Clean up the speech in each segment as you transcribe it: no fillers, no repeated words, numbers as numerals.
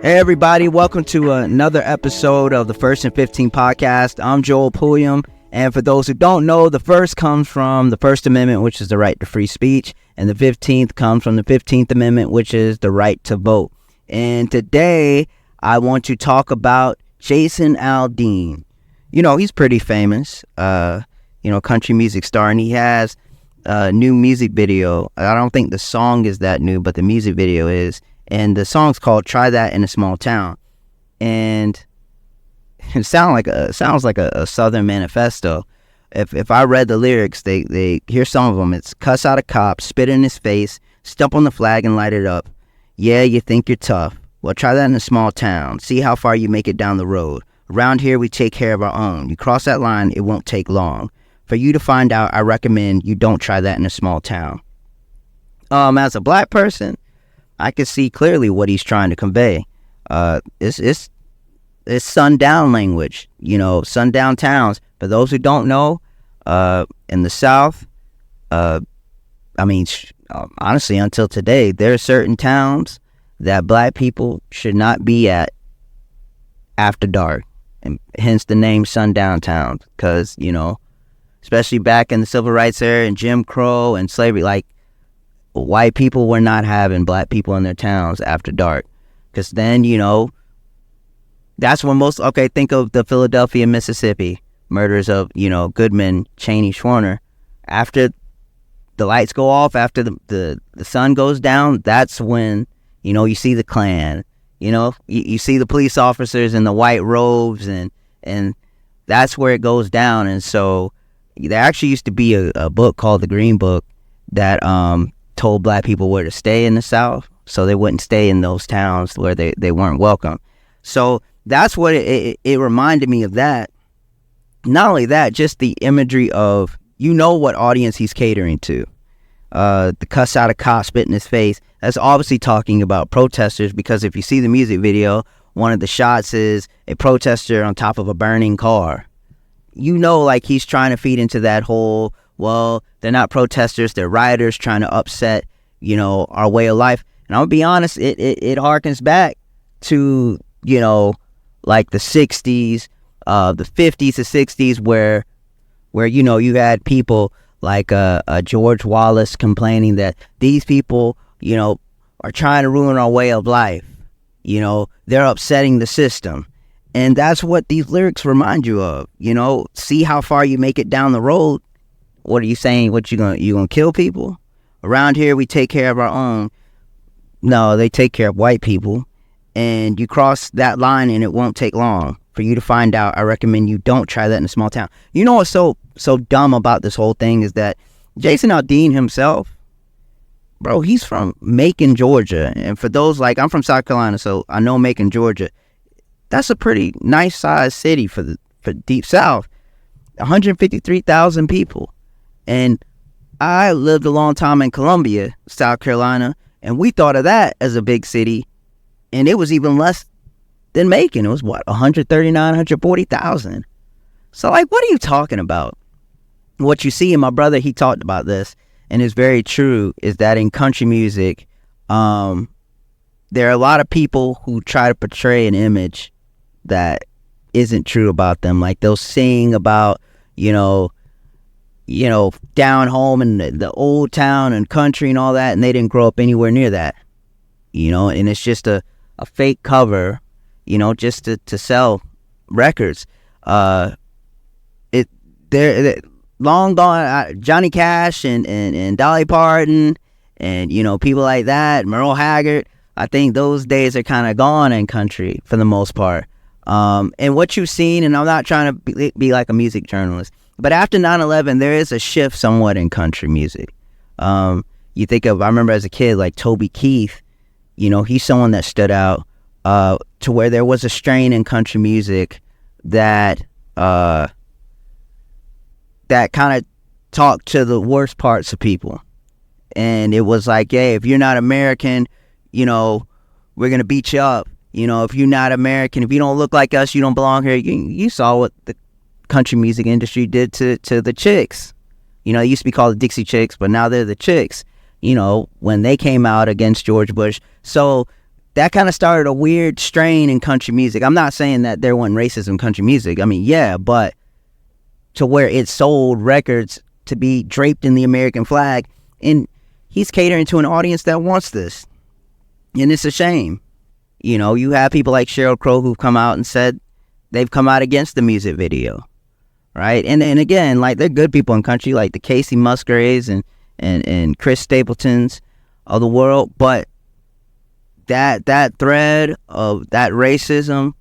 Hey everybody, welcome to another episode of the First and 15 podcast. I'm Joel Pulliam, and for those who don't know, the first comes from the First Amendment, which is the right to free speech, and the 15th comes from the 15th Amendment, which is the right to vote. And today, I want to talk about Jason Aldean. You know, he's pretty famous, country music star, and he has a new music video. I don't think the song is that new, but the music video is. And the song's called "Try That in a Small Town," and it sounds like a Southern manifesto. If I read the lyrics, they here's some of them. It's cuss out a cop, spit in his face, stump on the flag and light it up. Yeah, you think you're tough. Well, try that in a small town. See how far you make it down the road. Around here, we take care of our own. You cross that line, it won't take long. For you to find out, I recommend you don't try that in a small town. As a black person, I can see clearly what he's trying to convey. It's sundown language, sundown towns. For those who don't know, in the South, honestly, until today, there are certain towns that black people should not be at after dark, and hence the name sundown towns. Because especially back in the Civil Rights era and Jim Crow and slavery, white people were not having black people in their towns after dark, because then that's when think of the Philadelphia, Mississippi murders of Goodman, Cheney, Schwerner. After the lights go off, after the sun goes down, that's when you see the Klan, you see the police officers in the white robes, and that's where it goes down. And so there actually used to be a book called The Green Book that told black people where to stay in the South, so they wouldn't stay in those towns where they weren't welcome. So that's what it reminded me of. That not only that, just the imagery of what audience he's catering to. The cuss out a cop, spit in his face, that's obviously talking about protesters, because if you see the music video, one of the shots is a protester on top of a burning car. He's trying to feed into that whole, well, they're not protesters, they're rioters trying to upset, our way of life. And I'll be honest, it harkens back to, the 60s, the 50s to 60s, where you had people like George Wallace complaining that these people, are trying to ruin our way of life. They're upsetting the system. And that's what these lyrics remind you of. See how far you make it down the road. What are you saying? You gonna kill people? Around here, we take care of our own. No, they take care of white people. And you cross that line and it won't take long for you to find out. I recommend you don't try that in a small town. What's so dumb about this whole thing is that Jason Aldean himself, bro, he's from Macon, Georgia. And for those, I'm from South Carolina, so I know Macon, Georgia. That's a pretty nice sized city for Deep South. 153,000 people. And I lived a long time in Columbia, South Carolina, and we thought of that as a big city, and it was even less than Macon. It was 139,140,000. So what are you talking about? What you see, and my brother, he talked about this, and it's very true, is that in country music, there are a lot of people who try to portray an image that isn't true about them. They'll sing about, down home in the old town and country and all that, and they didn't grow up anywhere near that, and it's just a fake cover, just to sell records. They're long gone. Johnny Cash and Dolly Parton and people like that, Merle Haggard. I think those days are kind of gone in country for the most part. And what you've seen, and I'm not trying to be like a music journalist, but after 9/11, there is a shift somewhat in country music. You think of, I remember as a kid, Toby Keith, he's someone that stood out, to where there was a strain in country music that kind of talked to the worst parts of people. And it was hey, if you're not American, we're going to beat you up. If you're not American, if you don't look like us, you don't belong here. You saw what the country music industry did to the Chicks. It used to be called the Dixie Chicks, but now they're the Chicks, when they came out against George Bush. So that kind of started a weird strain in country music. I'm not saying that there wasn't racism in country music. I mean, yeah, but to where it sold records to be draped in the American flag. And he's catering to an audience that wants this. And it's a shame. You know, you have people like Sheryl Crow who've come out and said they've come out against the music video. Right? And again, like, they're good people in country, like the Casey Musgraves and Chris Stapletons of the world. But that thread of that racism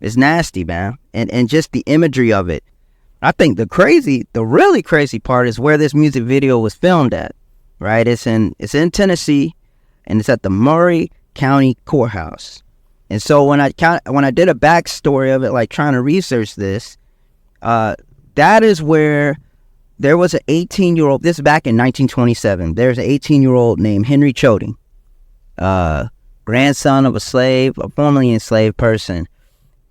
is nasty, man. And just the imagery of it. I think the really crazy part is where this music video was filmed at, right? It's in Tennessee, and it's at the Maury County Courthouse. And so when I did a backstory of it, like trying to research this, that is where there was an 18-year-old, this is back in 1927, there's an 18-year-old named Henry Choding, grandson of a formerly enslaved person,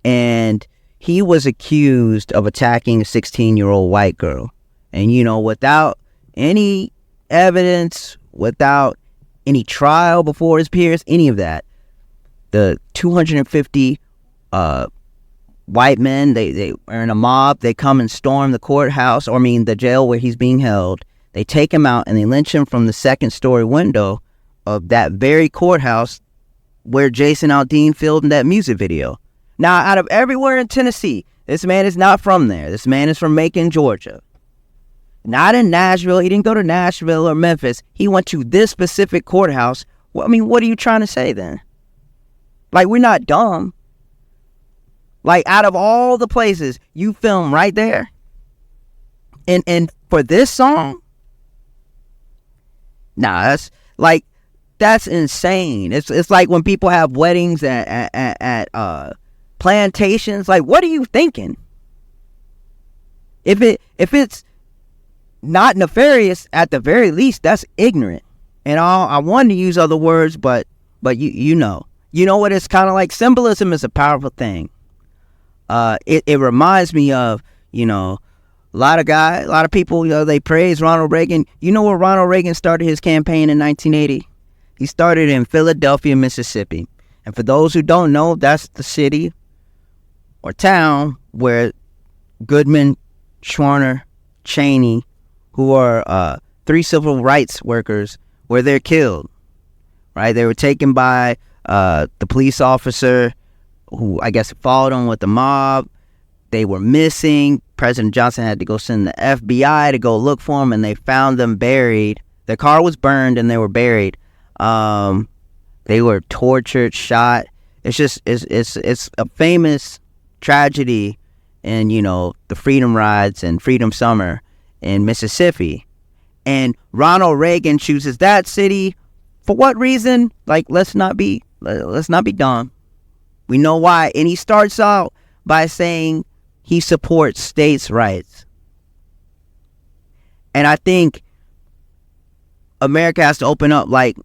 and he was accused of attacking a 16-year-old white girl. And, you know, without any evidence, without any trial before his peers, any of that, the 250 white men, they are in a mob, they come and storm the courthouse, the jail where he's being held. They take him out and they lynch him from the second-story window of that very courthouse where Jason Aldean filmed that music video. Now, out of everywhere in Tennessee, this man is not from there. This man is from Macon, Georgia. Not in Nashville. He didn't go to Nashville or Memphis. He went to this specific courthouse. Well, what are you trying to say then? Like, we're not dumb. Like, out of all the places, you film right there. And for this song? Nah, that's insane. It's like when people have weddings at plantations. Like, what are you thinking? If it's not nefarious, at the very least, that's ignorant. And I wanted to use other words, but you know what it's kind of like. Symbolism is a powerful thing. It reminds me of, you know, a lot of people, you know, they praise Ronald Reagan. You know where Ronald Reagan started his campaign in 1980? He started in Philadelphia, Mississippi. And for those who don't know, that's the city or town where Goodman, Schwerner, Cheney, who are 3 civil rights workers, where they're killed. Right? They were taken by the police officer who, I guess, followed them with the mob. They were missing. President Johnson had to go send the FBI to go look for them, and they found them buried. Their car was burned, and they were buried. They were tortured, shot. It's a famous tragedy in, you know, the Freedom Rides and Freedom Summer in Mississippi. And Ronald Reagan chooses that city. For what reason? Like, let's not be dumb. We know why. And he starts out by saying he supports states' rights. And I think America has to open up. Like,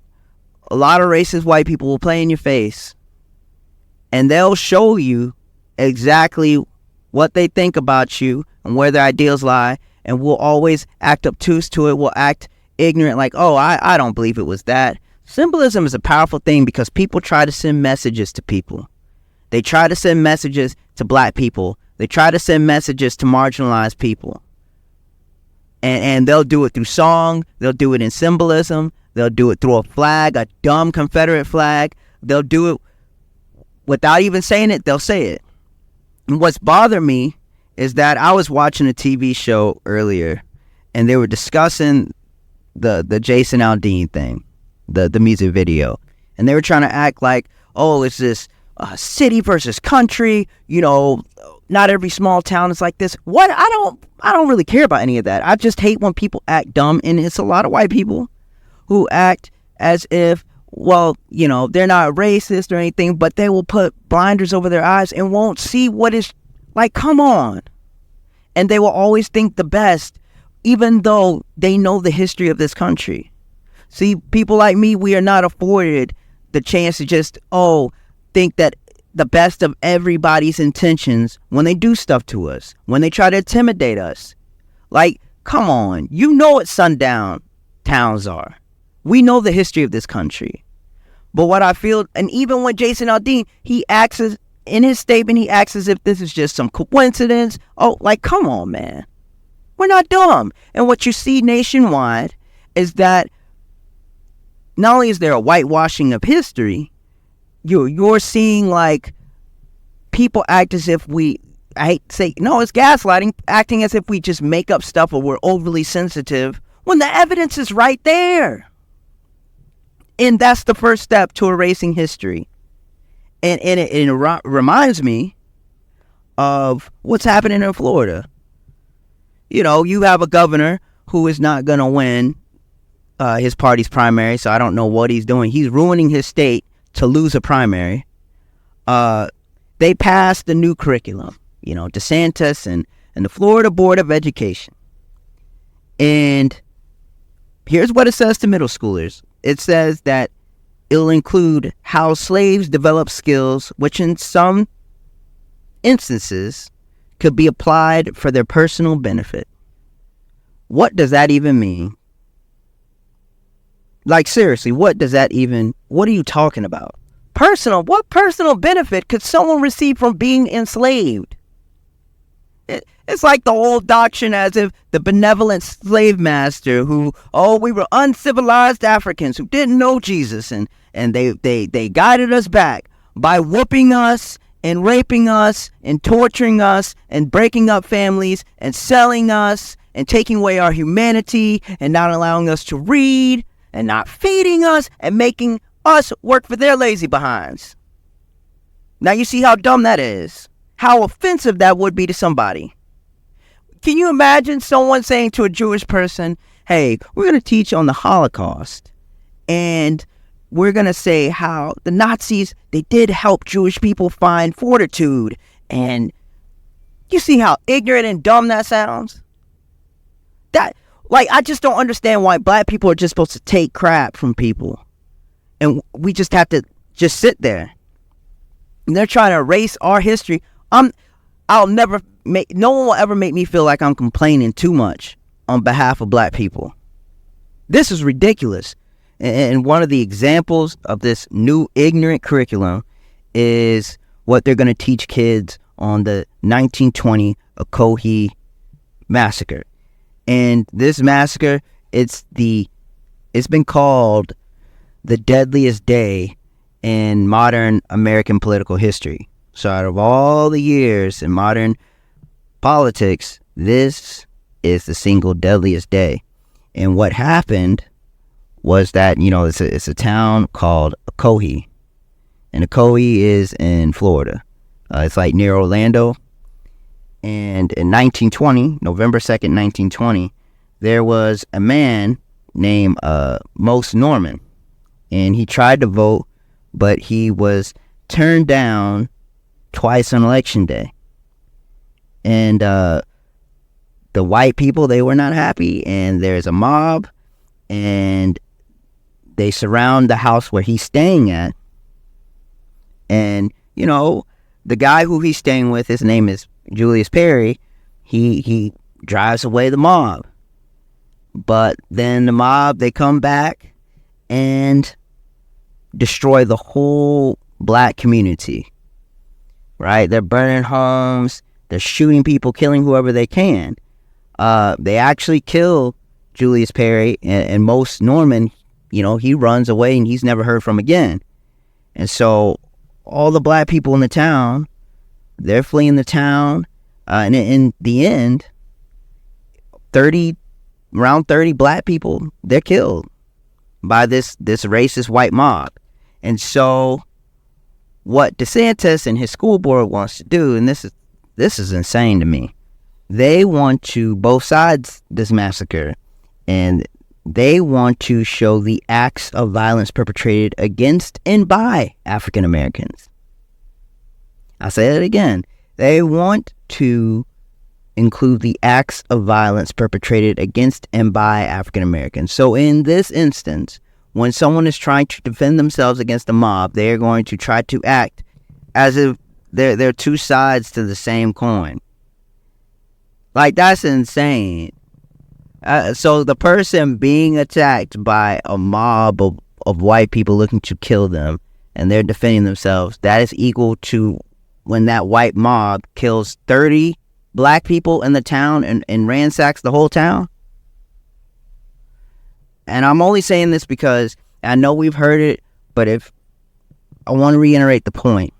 a lot of racist white people will play in your face, and they'll show you exactly what they think about you and where their ideals lie, and will always act obtuse to it, will act ignorant, like, oh, I don't believe it was that. Symbolism is a powerful thing because people try to send messages to people. They try to send messages to black people. They try to send messages to marginalized people. And they'll do it through song. They'll do it in symbolism. They'll do it through a flag, a dumb Confederate flag. They'll do it without even saying it. They'll say it. And what's bothered me is that I was watching a TV show earlier, and they were discussing the Jason Aldean thing, the music video. And they were trying to act like, oh, it's this city versus country, you know, not every small town is like this. What? I don't really care about any of that. I just hate when people act dumb, and it's a lot of white people who act as if, well, you know, they're not racist or anything, but they will put blinders over their eyes and won't see what is, like, come on. And they will always think the best, even though they know the history of this country. See, people like me, we are not afforded the chance to just, think that the best of everybody's intentions when they do stuff to us, when they try to intimidate us. Like, come on, you know what sundown towns are. We know the history of this country. But what I feel, and even when Jason Aldean, he acts as, in his statement, he acts as if this is just some coincidence. Oh, like, come on, man. We're not dumb. And what you see nationwide is that not only is there a whitewashing of history, you're seeing like people act as if I hate to say, no, it's gaslighting, acting as if we just make up stuff or we're overly sensitive when the evidence is right there. And that's the first step to erasing history. And it reminds me of what's happening in Florida. You know, you have a governor who is not going to win his party's primary, so I don't know what he's doing. He's ruining his state to lose a primary. They passed the new curriculum, you know, DeSantis and the Florida Board of Education. And here's what it says to middle schoolers. It says that it'll include how slaves develop skills which in some instances could be applied for their personal benefit. What does that even mean? Like, seriously, what are you talking about? What personal benefit could someone receive from being enslaved? It's like the old doctrine as if the benevolent slave master we were uncivilized Africans who didn't know Jesus and they guided us back by whooping us and raping us and torturing us and breaking up families and selling us and taking away our humanity and not allowing us to read and not feeding us and making us work for their lazy behinds. Now you see how dumb that is. How offensive that would be to somebody. Can you imagine someone saying to a Jewish person, hey, we're going to teach on the Holocaust and we're going to say how the Nazis, they did help Jewish people find fortitude. And you see how ignorant and dumb that sounds? I just don't understand why black people are just supposed to take crap from people. And we just have to just sit there. And they're trying to erase our history. No one will ever make me feel like I'm complaining too much on behalf of black people. This is ridiculous. And one of the examples of this new ignorant curriculum is what they're going to teach kids on the 1920 Ocoee massacre. And this massacre, it's been called the deadliest day in modern American political history. So out of all the years in modern politics, this is the single deadliest day. And what happened was that, you know, it's a town called Ocoee. And Ocoee is in Florida. It's like near Orlando. And in 1920, November 2nd, 1920, there was a man named Most Norman. And he tried to vote, but he was turned down twice on election day. And the white people, they were not happy. And there's a mob. And they surround the house where he's staying at. And, you know, the guy who he's staying with, his name is Julius Perry. He drives away the mob. But then the mob, they come back and destroy the whole black community. Right? They're burning homes. They're shooting people, killing whoever they can. They actually kill Julius Perry and Most Norman. You know, he runs away and he's never heard from again. And so all the black people in the town, they're fleeing the town. And in the end, around 30 black people, they're killed by this racist white mob. And so what DeSantis and his school board wants to do, and this is insane to me, they want to, both sides this massacre, and they want to show the acts of violence perpetrated against and by African Americans. I'll say it again. They want to include the acts of violence perpetrated against and by African Americans. So in this instance, when someone is trying to defend themselves against a mob, they are going to try to act as if they're two sides to the same coin. Like, that's insane. So the person being attacked by a mob of of white people looking to kill them, and they're defending themselves. That is equal to when that white mob kills 30 black people in the town and ransacks the whole town. And I'm only saying this because I know we've heard it, but if I want to reiterate the point.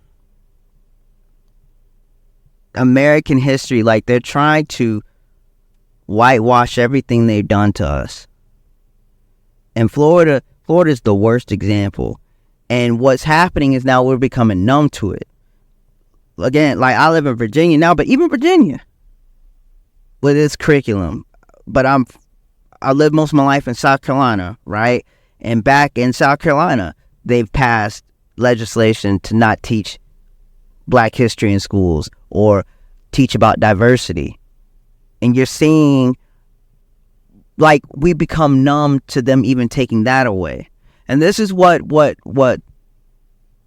American history, like, they're trying to whitewash everything they've done to us. And Florida's the worst example. And what's happening is now we're becoming numb to it. Again, like, I live in Virginia now, but even Virginia with its curriculum, but I lived most of my life in South Carolina, right? And back in South Carolina, they've passed legislation to not teach black history in schools or teach about diversity. And you're seeing, like, we become numb to them even taking that away. And this is what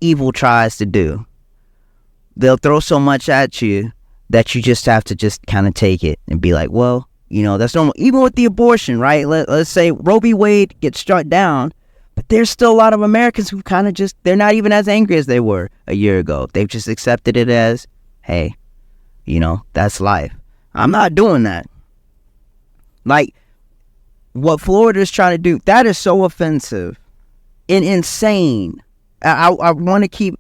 evil tries to do. They'll throw so much at you that you just have to just kind of take it and be like, well, you know, that's normal. Even with the abortion, right? Let's say Roe v. Wade gets struck down, but there's still a lot of Americans who kind of just, they're not even as angry as they were a year ago. They've just accepted it as, hey, you know, that's life. I'm not doing that. Like, what Florida is trying to do, that is so offensive and insane. I want to keep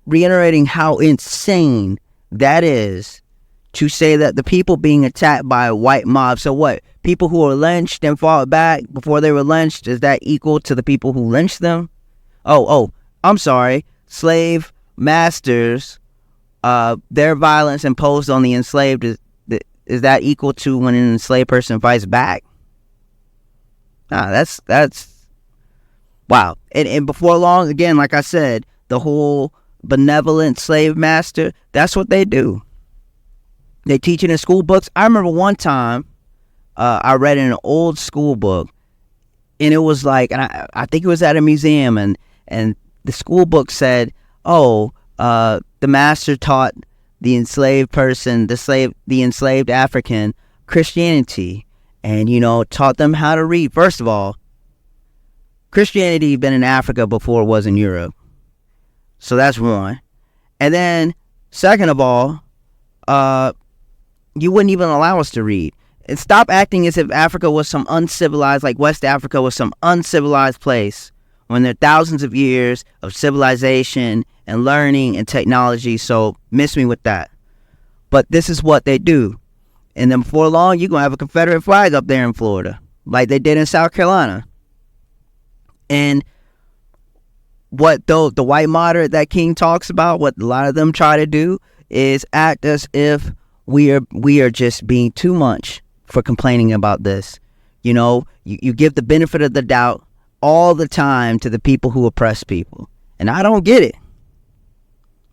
reiterating how insane that is, to say that the people being attacked by a white mob. So what? People who were lynched and fought back before they were lynched, is that equal to the people who lynched them? Oh, I'm sorry. Slave masters, their violence imposed on the enslaved, is that equal to when an enslaved person fights back? That's wow. And before long, again, like I said, the whole benevolent slave master, that's what they do. They teach it in school books. I remember one time I read in an old school book, and it was like, and I think it was at a museum, and the school book said, the master taught the enslaved person, the enslaved African, Christianity, and, you know, taught them how to read. First of all, Christianity had been in Africa before it was in Europe. So that's one. And then, second of all, you wouldn't even allow us to read. And stop acting as if Africa was some uncivilized, like West Africa was some uncivilized place, when there are thousands of years of civilization and learning and technology. So miss me with that. But this is what they do. And then before long, you're going to have a Confederate flag up there in Florida, like they did in South Carolina. And what the white moderate that King talks about, what a lot of them try to do, is act as if we are just being too much for complaining about this. You know, you give the benefit of the doubt all the time to the people who oppress people. And I don't get it.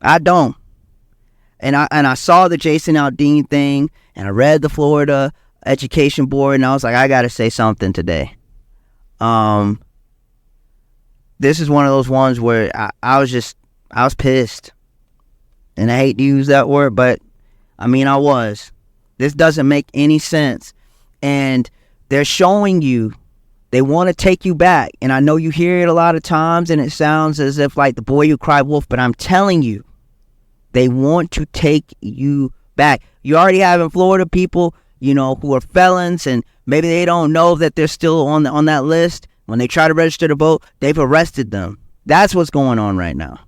I don't. And I saw the Jason Aldean thing, and I read the Florida Education Board, and I was like, I got to say something today. This is one of those ones where I was pissed. And I hate to use that word, but I mean, I was. This doesn't make any sense. And they're showing you, they want to take you back. And I know you hear it a lot of times, and it sounds as if like the boy who cried wolf, but I'm telling you, they want to take you back. You already have in Florida people, you know, who are felons, and maybe they don't know that they're still on that list. When they try to register to vote, they've arrested them. That's what's going on right now.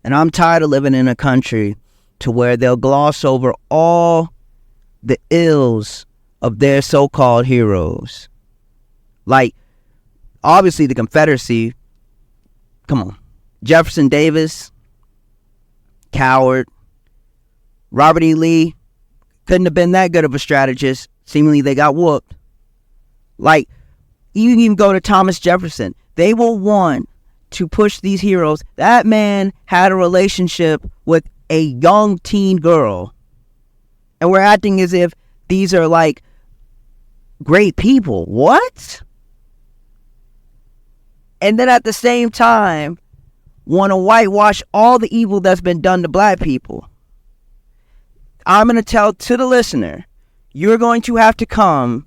And I'm tired of living in a country to where they'll gloss over all the ills of their so-called heroes. Like, obviously the Confederacy, come on. Jefferson Davis, coward. Robert E. Lee couldn't have been that good of a strategist. Seemingly they got whooped. Like, you can even go to Thomas Jefferson. They will want to push these heroes. That man had a relationship with a young teen girl. And we're acting as if these are like great people. What? And then at the same time, want to whitewash all the evil that's been done to black people. I'm going to tell to the listener, you're going to have to come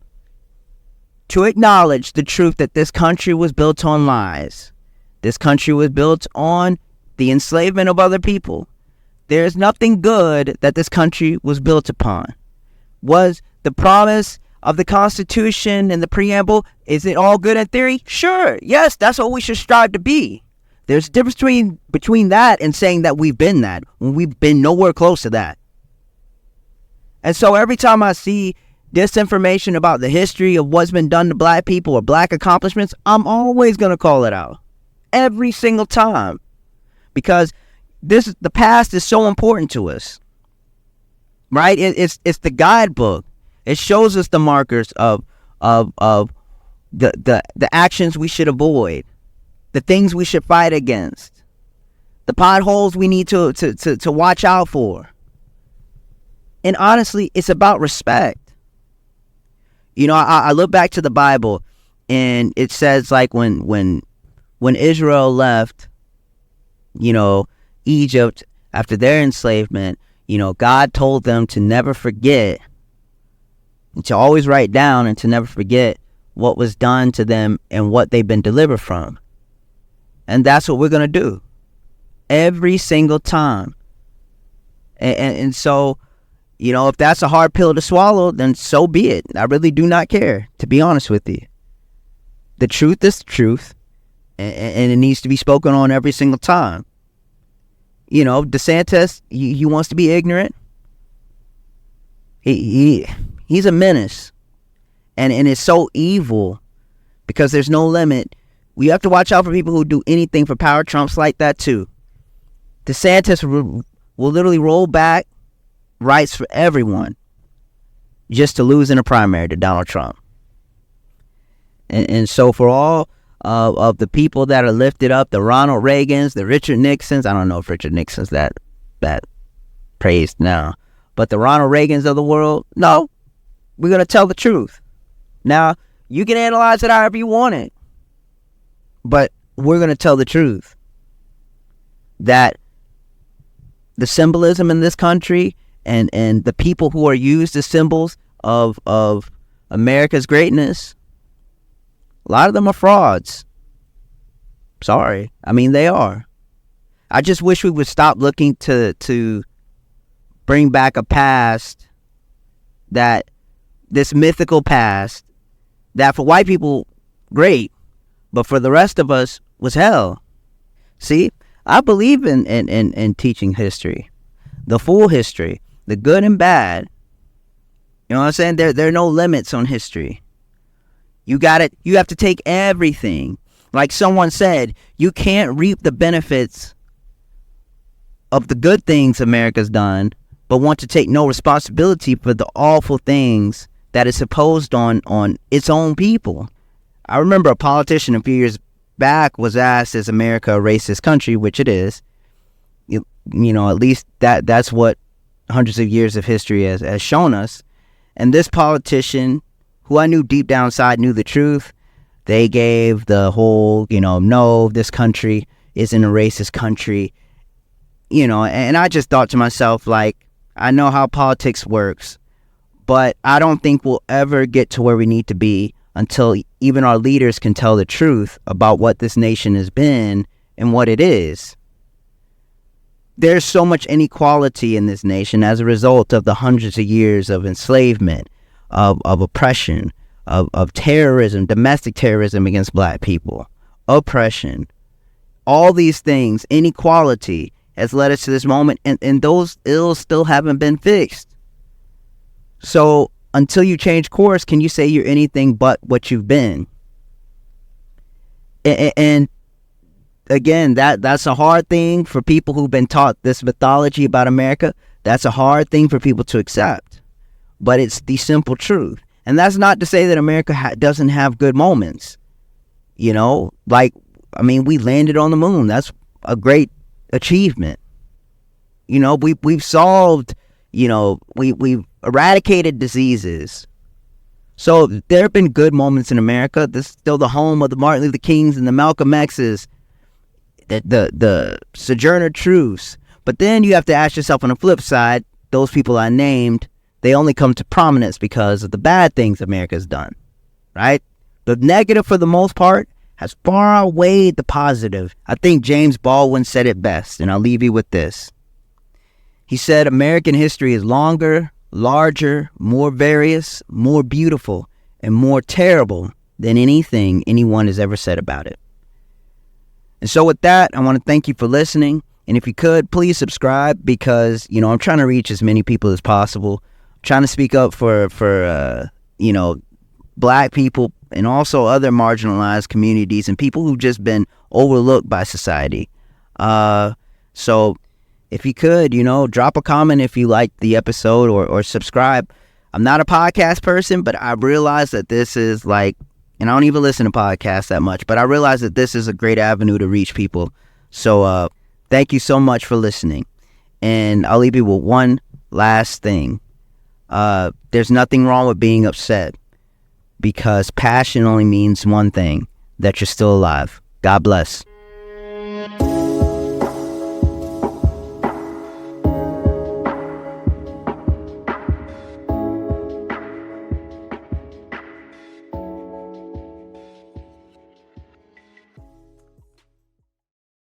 to acknowledge the truth that this country was built on lies. This country was built on the enslavement of other people. There's nothing good that this country was built upon. Was the promise of the Constitution and the preamble, is it all good in theory? Sure, yes, that's what we should strive to be. There's a difference between that and saying that we've been that, when we've been nowhere close to that. And so every time I see disinformation about the history of what's been done to black people or black accomplishments, I'm always going to call it out. Every single time. Because the past is so important to us. Right? It's the guidebook. It shows us the markers of the actions we should avoid, the things we should fight against, the potholes we need to watch out for. And honestly, it's about respect. You know, I look back to the Bible, and it says, like, when Israel left, you know, Egypt after their enslavement, you know, God told them to never forget, and to always write down, and to never forget what was done to them and what they've been delivered from. And that's what we're going to do every single time. And so, you know, if that's a hard pill to swallow, then so be it. I really do not care, to be honest with you. The truth is the truth, and it needs to be spoken on every single time. You know, DeSantis, he wants to be ignorant. He's a menace, and it's so evil because there's no limit. We have to watch out for people who do anything for power. Trump's like that too. DeSantis will literally roll back rights for everyone just to lose in a primary to Donald Trump. And so for all of the people that are lifted up, the Ronald Reagans, the Richard Nixons, I don't know if Richard Nixon's that praised now, but the Ronald Reagans of the world, no, we're going to tell the truth. Now, you can analyze it however you want it, but we're going to tell the truth that the symbolism in this country and the people who are used as symbols of America's greatness, a lot of them are frauds. Sorry. I mean, they are. I just wish we would stop looking to bring back a past, that this mythical past that for white people, great, but for the rest of us was hell. See, I believe in teaching history, the full history, the good and bad. You know what I'm saying? There are no limits on history. You have to take everything. Like someone said, you can't reap the benefits of the good things America's done, but want to take no responsibility for the awful things that is imposed on its own people. I remember a politician a few years back was asked, is America a racist country? Which it is. You know, at least that's what hundreds of years of history has shown us. And this politician, who I knew deep down inside knew the truth, they gave the whole, no, this country isn't a racist country. And I just thought to myself, like, I know how politics works, but I don't think we'll ever get to where we need to be until even our leaders can tell the truth about what this nation has been and what it is. There's so much inequality in this nation as a result of the hundreds of years of enslavement, of oppression, of terrorism, domestic terrorism against black people, oppression, all these things, inequality has led us to this moment, and those ills still haven't been fixed. So until you change course, can you say you're anything but what you've been? And again, that's a hard thing for people who've been taught this mythology about America. That's a hard thing for people to accept, but it's the simple truth. And that's not to say that America doesn't have good moments. We landed on the moon. That's a great achievement. We've solved, we've eradicated diseases. So there have been good moments in America. This is still the home of the Martin Luther Kings and the Malcolm X's, the Sojourner Truths. But then you have to ask yourself on the flip side, those people I named, they only come to prominence because of the bad things America's done, right? The negative, for the most part, has far outweighed the positive. I think James Baldwin said it best, and I'll leave you with this. He said, American history is longer, larger, more various, more beautiful, and more terrible than anything anyone has ever said about it. And so with that, I want to thank you for listening. And if you could, please subscribe, because, I'm trying to reach as many people as possible. I'm trying to speak up for Black people and also other marginalized communities and people who've just been overlooked by society. So if you could, drop a comment if you liked the episode, or subscribe. I'm not a podcast person, but I realize that this is and I don't even listen to podcasts that much, but I realize that this is a great avenue to reach people. So thank you so much for listening. And I'll leave you with one last thing. There's nothing wrong with being upset, because passion only means one thing: that you're still alive. God bless.